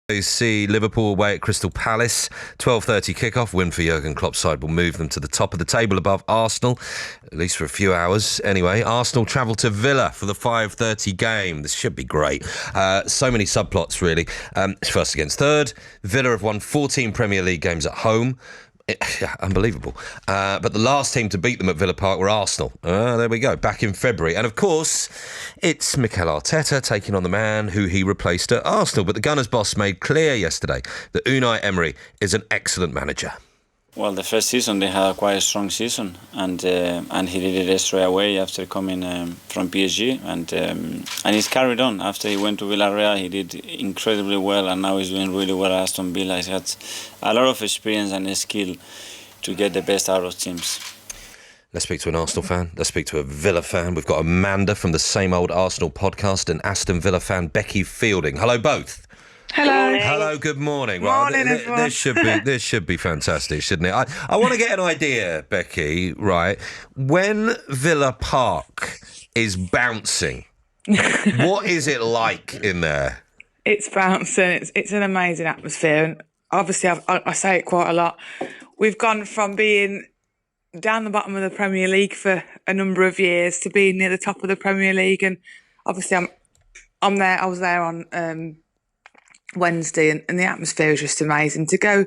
They see Liverpool away at Crystal Palace. 12:30 kickoff. Win for Jurgen Klopp's side will move them to the top of the table above Arsenal, at least for a few hours. Anyway, Arsenal travel to Villa for the 5:30 game. This should be great. So many subplots, really. It's first against third. Villa have won 14 Premier League games at home. Unbelievable. But the last team to beat them at Villa Park were Arsenal. There we go, back in February. And of course, it's Mikel Arteta taking on the man who he replaced at Arsenal. But the Gunners boss made clear yesterday that Unai Emery is an excellent manager. Well, the first season they had a quite strong season, and he did it straight away after coming from PSG, and he's carried on. After he went to Villarreal, he did incredibly well, and now he's doing really well at Aston Villa. He's had a lot of experience and skill to get the best out of teams. Let's speak to an Arsenal fan. Let's speak to a Villa fan. We've got Amanda from the Same Old Arsenal podcast and Aston Villa fan Becky Fielding. Hello, both. Hello. Hello, good morning. Morning, right, everyone. this should be fantastic, shouldn't it? I want to get an idea, Becky, right? When Villa Park is bouncing, what is it like in there? It's bouncing. It's an amazing atmosphere. And obviously, I say it quite a lot. We've gone from being down the bottom of the Premier League for a number of years to being near the top of the Premier League. And obviously, I'm there. I was there on Wednesday, and the atmosphere is just amazing. To go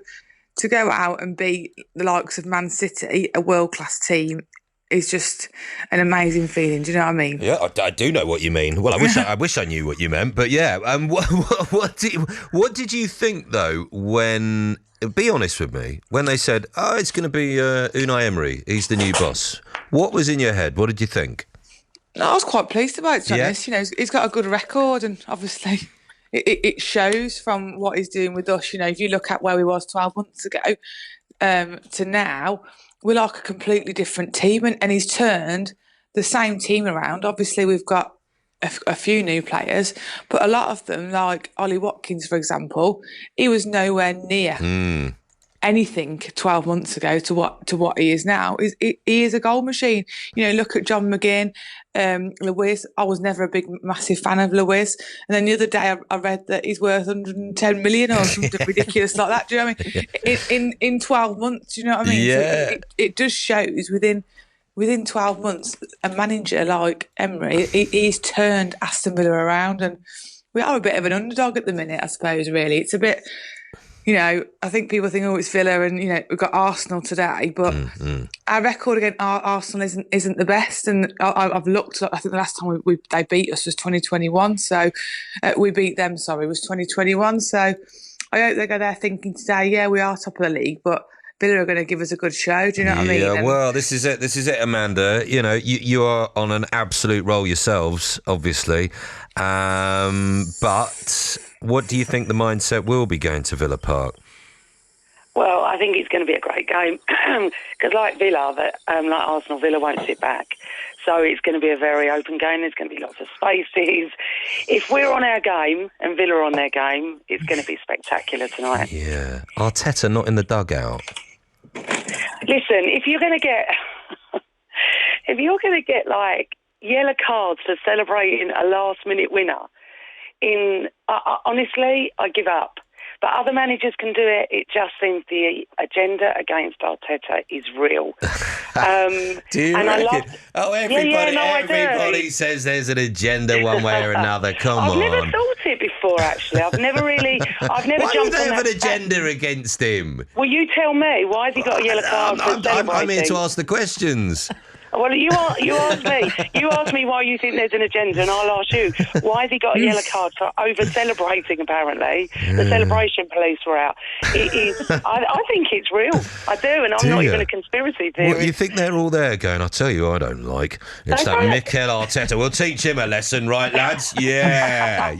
out and beat the likes of Man City, a world-class team, is just an amazing feeling. Do you know what I mean? Yeah, I do know what you mean. Well, I wish I knew what you meant, but yeah. What did you think though when? Be honest with me. When they said, "Oh, it's going to be Unai Emery, he's the new boss," what was in your head? What did you think? No, I was quite pleased about it, to be honest. You know, he's got a good record, and obviously it shows from what he's doing with us. You know, if you look at where we was 12 months ago to now, we're like a completely different team, and he's turned the same team around. Obviously, we've got a few new players, but a lot of them, like Ollie Watkins, for example, he was nowhere near anything 12 months ago to what he is now. He is a goal machine. You know, look at John McGinn, Lewis. I was never a massive fan of Lewis, and then the other day I read that he's worth 110 million or something ridiculous like that. Do you know what I mean? In 12 months, do you know what I mean? Yeah. So it just shows within 12 months, a manager like Emery, he's turned Aston Villa around, and we are a bit of an underdog at the minute, I suppose, really. It's a bit, you know, I think people think, oh, it's Villa, and, you know, we've got Arsenal today, but our record against Arsenal isn't the best, and I've looked, I think the last time they beat us was 2021, so we beat them, was 2021, so I hope they go there thinking today, yeah, we are top of the league, but Villa are going to give us a good show. Do you know what I mean? Yeah, well, this is it, Amanda. You know, you are on an absolute roll yourselves, obviously. But what do you think the mindset will be going to Villa Park? Well, I think it's going to be a great game because, like Villa, like Arsenal, Villa won't sit back. So it's going to be a very open game. There's going to be lots of spaces. If we're on our game and Villa are on their game, it's going to be spectacular tonight. Yeah, Arteta not in the dugout. Listen, if you're going to get like yellow cards for celebrating a last-minute winner, honestly, I give up. But other managers can do it. It just seems the agenda against Arteta is real. Do you reckon? Everybody do. says there's an agenda one way or another. Come on. I've never thought it before, actually. I've never Why jumped do they on have that an agenda against him? Well, you tell me. Why has he got a yellow card for celebrating? I'm here to ask the questions. Well, you ask me. You ask me why you think there's an agenda, and I'll ask you, why has he got a yellow card for over-celebrating, apparently? The celebration police were out. It is. I think it's real. I do, and I'm not even a conspiracy theorist. What, you think they're all there going, I'll tell you I don't like. It's that Mikel Arteta. We'll teach him a lesson, right, lads? Yeah.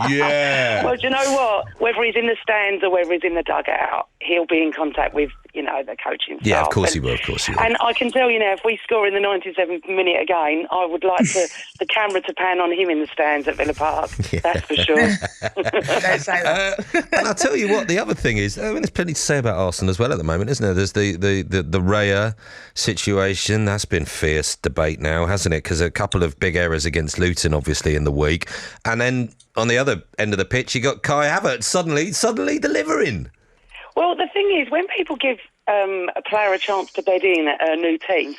Well, do you know what? Whether he's in the stands or whether he's in the dugout, he'll be in contact with, you know, the coaching staff. Yeah, of course he will, And I can tell you now, if we score in the 92nd 97th minute again, I would like the camera to pan on him in the stands at Villa Park. Yeah. That's for sure. Don't say that. And I'll tell you what, the other thing is, I mean, there's plenty to say about Arsenal as well at the moment, isn't there? There's the Raya situation. That's been fierce debate now, hasn't it? Because a couple of big errors against Luton, obviously, in the week. And then on the other end of the pitch, you got Kai Havertz suddenly delivering. Well, the thing is, when people give a player a chance to bed in a new team,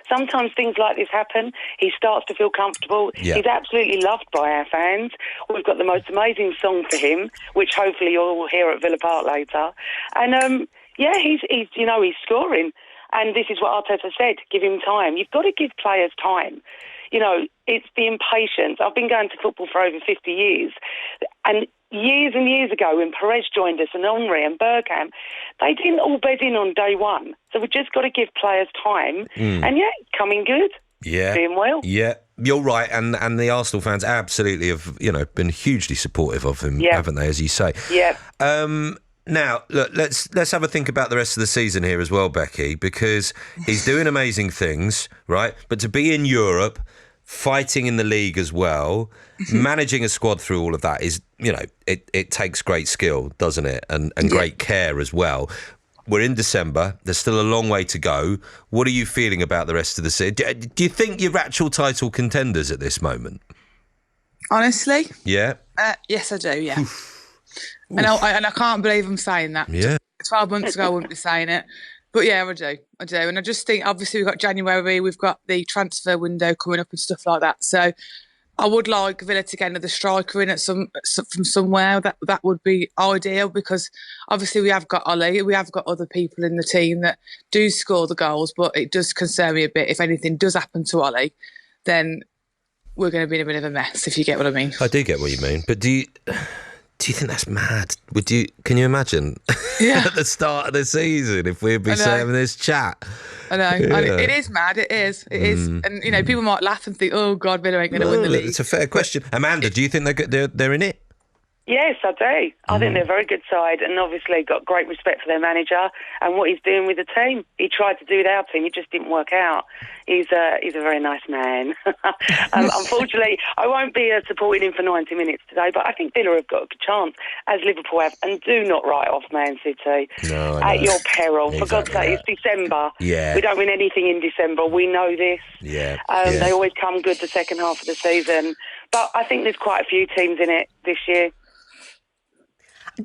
sometimes things like this happen. He starts to feel comfortable. Yeah. He's absolutely loved by our fans. We've got the most amazing song for him, which hopefully you'll hear at Villa Park later. And he's scoring. And this is what Arteta said: give him time. You've got to give players time. You know, it's the impatience. I've been going to football for over 50 years, and years ago when Perez joined us and Henry and Bergkamp, they didn't all bed in on day one. So we've just got to give players time. And coming good. Yeah. Doing well. Yeah. You're right, and the Arsenal fans absolutely have, been hugely supportive of him, haven't they, as you say? Yeah. Now, look, let's have a think about the rest of the season here as well, Becky, because he's doing amazing things, right? But to be in Europe, fighting in the league as well, managing a squad through all of that is, it takes great skill, doesn't it? And great care as well. We're in December. There's still a long way to go. What are you feeling about the rest of the season? Do you think you're actual title contenders at this moment? Honestly? Yeah? Yes, I do, yeah. And I can't believe I'm saying that. Yeah. 12 months ago, I wouldn't be saying it. But yeah, I do. And I just think, obviously, we've got January, we've got the transfer window coming up and stuff like that. So I would like Villa to get another striker in from somewhere. That would be ideal, because obviously we have got Ollie, we have got other people in the team that do score the goals, but it does concern me a bit. If anything does happen to Ollie, then we're going to be in a bit of a mess, if you get what I mean. I do get what you mean, but do you think that's mad? Can you imagine at the start of the season if we'd be having this chat? I know. Yeah. It is mad. It is. And, people might laugh and think, oh, God, Villa ain't going to win the league. It's a fair question. Amanda, do you think they're in it? Yes, I do. I think they're a very good side, and obviously got great respect for their manager and what he's doing with the team. He tried to do with our team. It just didn't work out. He's a very nice man. Unfortunately, I won't be supporting him for 90 minutes today, but I think Villa have got a good chance, as Liverpool have. And do not write off Man City at your peril. Exactly. For God's sake, it's December. Yeah. We don't win anything in December. We know this. Yeah. They always come good the second half of the season. But I think there's quite a few teams in it this year.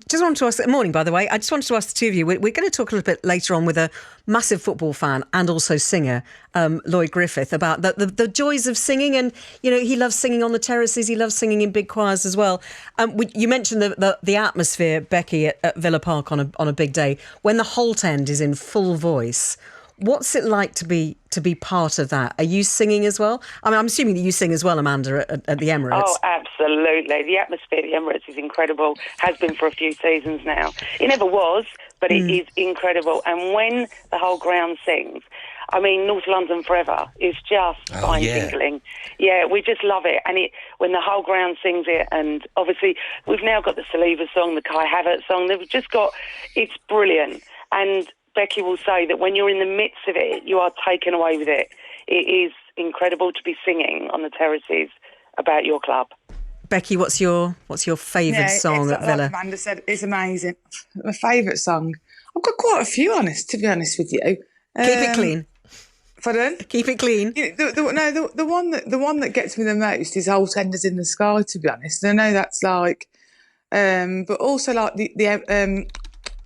Just wanted to ask, morning, by the way, I just wanted to ask the two of you, we're going to talk a little bit later on with a massive football fan and also singer, Lloyd Griffith, about the joys of singing. And, he loves singing on the terraces, he loves singing in big choirs as well. You mentioned the atmosphere, Becky, at Villa Park on a big day, when the Holt End is in full voice. What's it like to be part of that? Are you singing as well? I mean, I'm assuming that you sing as well, Amanda, at the Emirates. Oh, absolutely. The atmosphere at the Emirates is incredible. Has been for a few seasons now. It never was, but it is incredible. And when the whole ground sings, I mean, North London Forever is just spine-tingling. Yeah, we just love it. And when the whole ground sings it, and obviously we've now got the Saliba song, the Kai Havertz song. They've just got, it's brilliant. And Becky will say that when you're in the midst of it, you are taken away with it. It is incredible to be singing on the terraces about your club. Becky, what's your favourite song at Villa? Like Amanda said, it's amazing. My favourite song, I've got quite a few, to be honest with you. Keep it clean. Pardon? Keep it clean. The one that gets me the most is "Holt End is in the Sky." To be honest, I know that's like, but also like the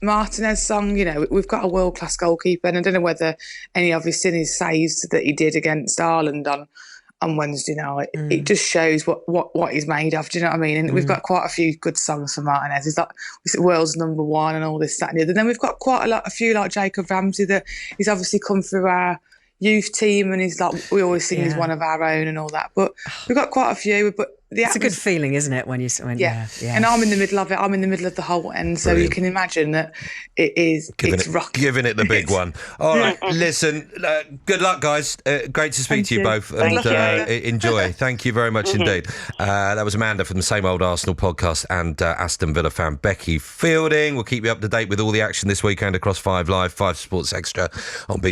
Martinez song. We've got a world class goalkeeper, and I don't know whether any of his seen his saves that he did against Ireland on Wednesday night. It just shows what he's made of. Do you know what I mean? And we've got quite a few good songs for Martinez. He's like world's number one and all this, that, and the other. Then we've got quite a few like Jacob Ramsey that he's obviously come through our youth team, and he's like, we always sing he's one of our own and all that. But we've got quite a few. But it's a good feeling, isn't it? When yeah. And I'm in the middle of it. I'm in the middle of the whole end, so Brilliant. You can imagine that it's rock. Giving it the big one. All right, listen. Good luck, guys. Great to speak to you both, and enjoy. Thank you very much indeed. That was Amanda from the Same Old Arsenal podcast, and Aston Villa fan Becky Fielding. We'll keep you up to date with all the action this weekend across 5 Live, 5 Sports Extra on BBC.